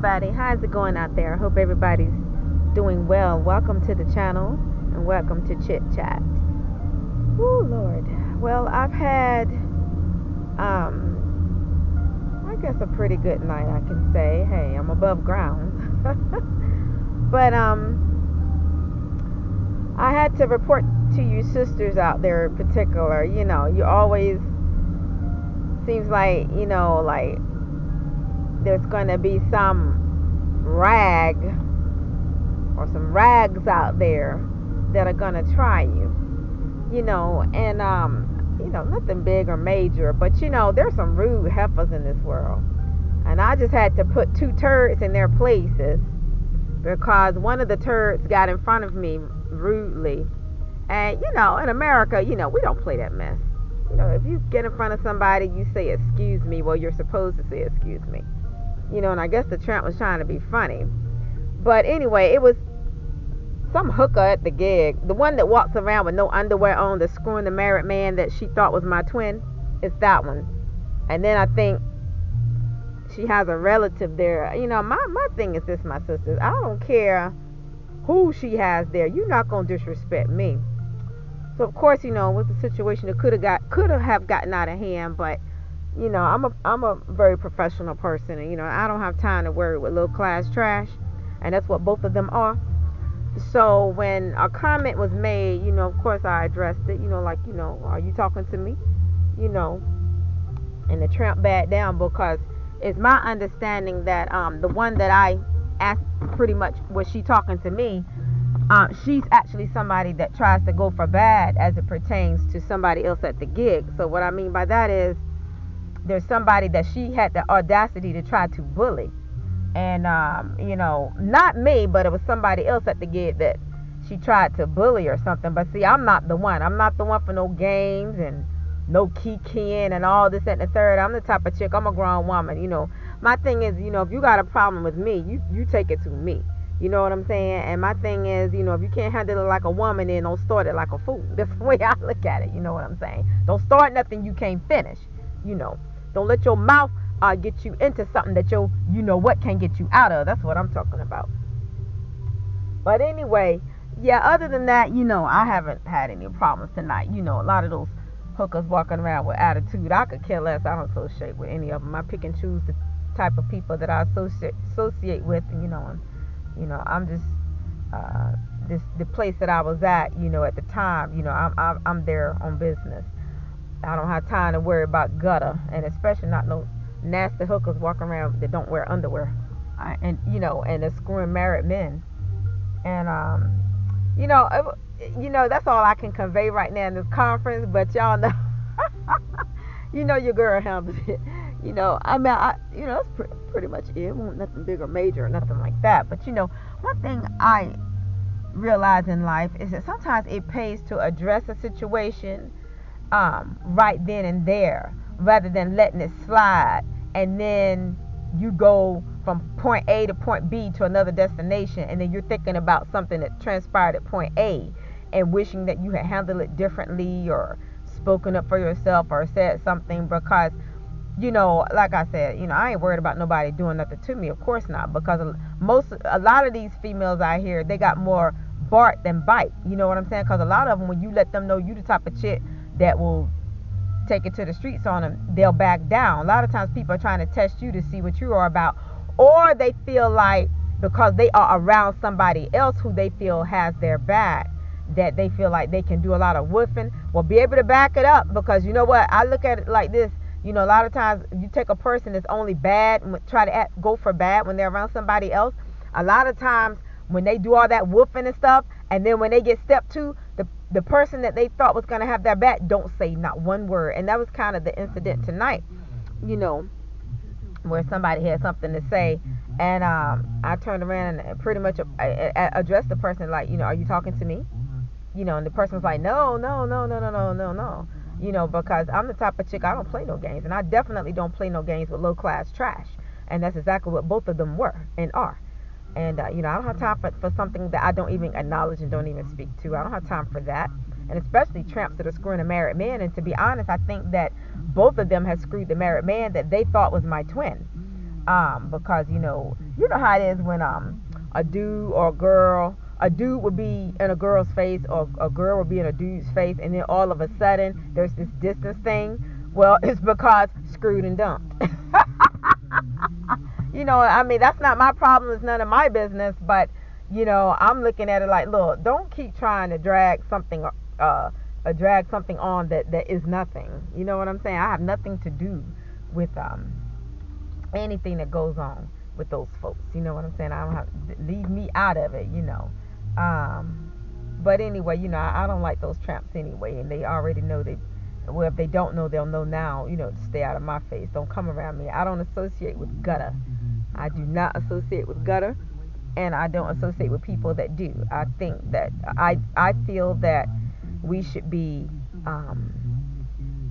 everybody. How's it going out there? I hope everybody's doing well. Welcome to the channel and welcome to Chit Chat. Oh Lord. Well, I've had I guess a pretty good night, I can say. Hey, I'm above ground. But I had to report to you sisters out there in particular. You know, you always seems like, like there's going to be some rag or some rags out there that are going to try you, and nothing big or major, but there's some rude heifers in this world, and I just had to put two turds in their places because one of the turds got in front of me rudely. And in America, we don't play that mess. If you get in front of somebody, you say excuse me. Well, you're supposed to say excuse me. And I guess the tramp was trying to be funny. But anyway, it was some hooker at the gig. The one that walks around with no underwear on, that's screwing the married man that she thought was my twin. It's that one. And then I think she has a relative there. My thing is this, my sisters. I don't care who she has there. You're not going to disrespect me. So of course, it was a situation that could have gotten out of hand, but I'm a very professional person, and I don't have time to worry with low class trash, and that's what both of them are. So when a comment was made, of course I addressed it, are you talking to me? And the tramp backed down because it's my understanding that the one that I asked pretty much, was she talking to me? She's actually somebody that tries to go for bad as it pertains to somebody else at the gig. So what I mean by that is there's somebody that she had the audacity to try to bully. And, not me, but it was somebody else at the gig that she tried to bully or something. But see, I'm not the one. I'm not the one for no games and no keying and all this, that, and the third. I'm the type of chick. I'm a grown woman. My thing is, if you got a problem with me, you take it to me. You know what I'm saying? And my thing is, if you can't handle it like a woman, then don't start it like a fool. That's the way I look at it. You know what I'm saying? Don't start nothing you can't finish. Don't let your mouth get you into something that what can get you out of. That's what I'm talking about. But anyway, yeah, other than that, I haven't had any problems tonight. A lot of those hookers walking around with attitude, I could care less. I don't associate with any of them. I pick and choose the type of people that I associate with, and I'm just the place that I was at, at the time, I'm there on business. I don't have time to worry about gutter, and especially not no nasty hookers walking around that don't wear underwear, and they're screwing married men. And that's all I can convey right now in this conference. But y'all know, your girl handled it. That's pretty much it. It wasn't nothing big or major or nothing like that. But one thing I realize in life is that sometimes it pays to address a situation right then and there, rather than letting it slide, and then you go from point A to point B to another destination, and then you're thinking about something that transpired at point A and wishing that you had handled it differently or spoken up for yourself or said something. Because like I said, I ain't worried about nobody doing nothing to me. Of course not, because a lot of these females out here, they got more bark than bite. You know what I'm saying? Because a lot of them, when you let them know you the type of chick that will take it to the streets on them, they'll back down. A lot of times people are trying to test you to see what you are about, or they feel like because they are around somebody else who they feel has their back, that they feel like they can do a lot of woofing. Well, be able to back it up, because you know what? I look at it like this. A lot of times you take a person that's only bad and try to go for bad when they're around somebody else. A lot of times when they do all that woofing and stuff, and then when they get step two, the person that they thought was going to have their back don't say not one word. And that was kind of the incident tonight, where somebody had something to say, and I turned around and pretty much addressed the person like, are you talking to me? And the person was like, no, because I'm the type of chick, I don't play no games, and I definitely don't play no games with low class trash. And that's exactly what both of them were and are. And I don't have time for something that I don't even acknowledge and don't even speak to. I don't have time for that. And especially tramps that are screwing a married man. And to be honest, I think that both of them have screwed the married man that they thought was my twin. Because you know how it is when a dude or a dude would be in a girl's face, or a girl would be in a dude's face, and then all of a sudden there's this distance thing. Well, it's because screwed and dumped. I mean, that's not my problem. It's none of my business. But I'm looking at it like, look, don't keep trying to drag something on that is nothing. You know what I'm saying? I have nothing to do with anything that goes on with those folks. You know what I'm saying? I don't have leave me out of it. But anyway, I don't like those tramps anyway, and they already know they. Well, if they don't know, they'll know now. To stay out of my face. Don't come around me. I don't associate with gutter. I do not associate with gutter, and I don't associate with people that do. I think that I feel that we should be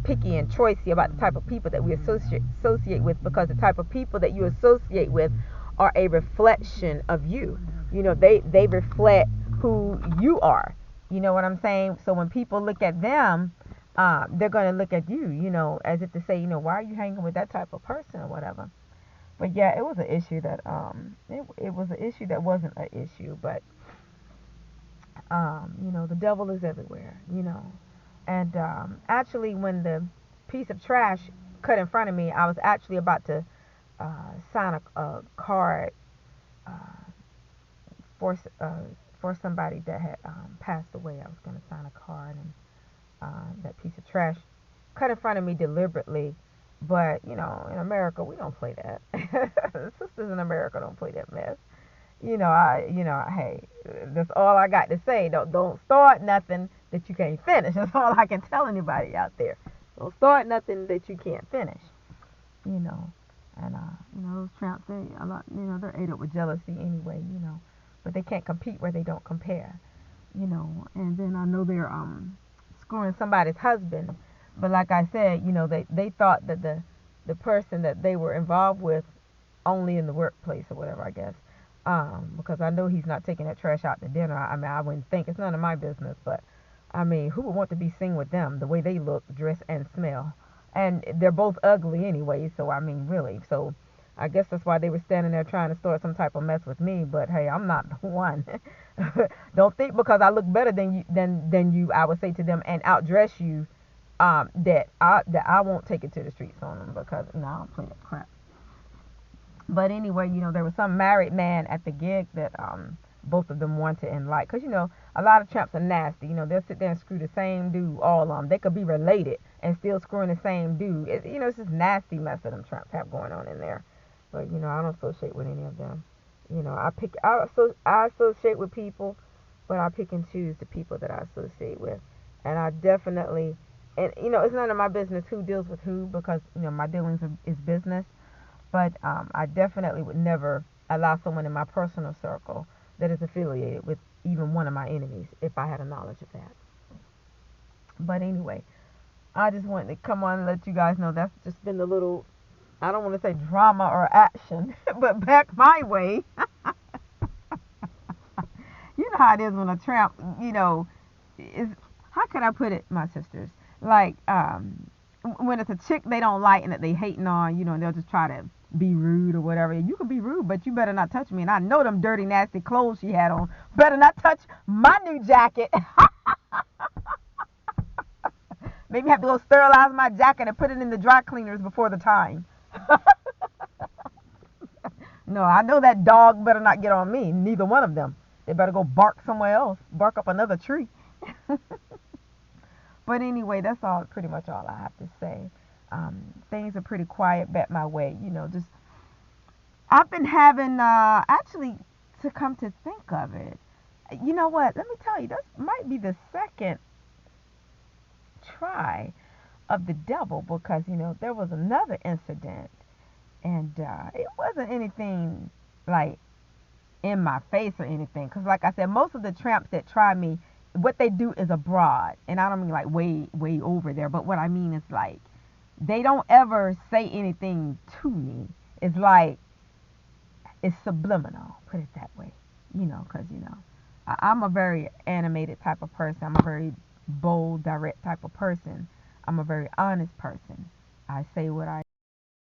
picky and choosy about the type of people that we associate with, because the type of people that you associate with are a reflection of you. They reflect who you are. You know what I'm saying? So when people look at them, they're going to look at you, as if to say, why are you hanging with that type of person or whatever. But yeah, it was an issue that it was an issue that wasn't an issue, but the devil is everywhere. And actually, when the piece of trash cut in front of me, I was actually about to sign a card uh, for for somebody that had passed away. I was going to sign a card, and that piece of trash cut in front of me deliberately. But in America, we don't play that. Sisters in America don't play that mess. Hey, that's all I got to say. Don't start nothing that you can't finish. That's all I can tell anybody out there. Don't start nothing that you can't finish. You know, and those tramps, they a lot. They're ate up with jealousy anyway. But they can't compete where they don't compare. And then I know they're screwing somebody's husband. But like I said, they thought that the person that they were involved with only in the workplace or whatever, I guess. Because I know he's not taking that trash out to dinner. I mean, I wouldn't think, it's none of my business, but I mean, who would want to be seen with them, the way they look, dress, and smell? And they're both ugly anyway, so I mean, really. So I guess that's why they were standing there trying to start some type of mess with me. But hey, I'm not the one. Don't think because I look better than you, I would say to them, and outdress you, that I won't take it to the streets on them, because no, I don't play that crap. But anyway, there was some married man at the gig that both of them wanted and like. Because, a lot of tramps are nasty. They'll sit there and screw the same dude, all of them. They could be related and still screwing the same dude. It's just nasty mess that them tramps have going on in there. But, I don't associate with any of them. I associate with people, but I pick and choose the people that I associate with. And I definitely, and, it's none of my business who deals with who, because, my dealings is business. But I definitely would never allow someone in my personal circle that is affiliated with even one of my enemies if I had a knowledge of that. But anyway, I just wanted to come on and let you guys know that's just been a little, I don't want to say drama or action, but back my way. You know how it is when a tramp, is, how can I put it, my sisters? Like, when it's a chick they don't like and that they hating on, and they'll just try to be rude or whatever. You can be rude, but you better not touch me. And I know them dirty, nasty clothes she had on. Better not touch my new jacket. Maybe have to go sterilize my jacket and put it in the dry cleaners before the time. No, I know that dog better not get on me. Neither one of them. They better go bark somewhere else. Bark up another tree. But anyway, that's all, pretty much all I have to say. Things are pretty quiet back my way. Just I've been having actually, to come to think of it. You know what? Let me tell you, this might be the second try of the devil, because there was another incident, and it wasn't anything like in my face or anything, because like I said, most of the tramps that try me, what they do is abroad, and I don't mean like way over there, but what I mean is like they don't ever say anything to me. It's like it's subliminal, put it that way, because I'm a very animated type of person. I'm a very bold, direct type of person. I'm a very honest person. I say what I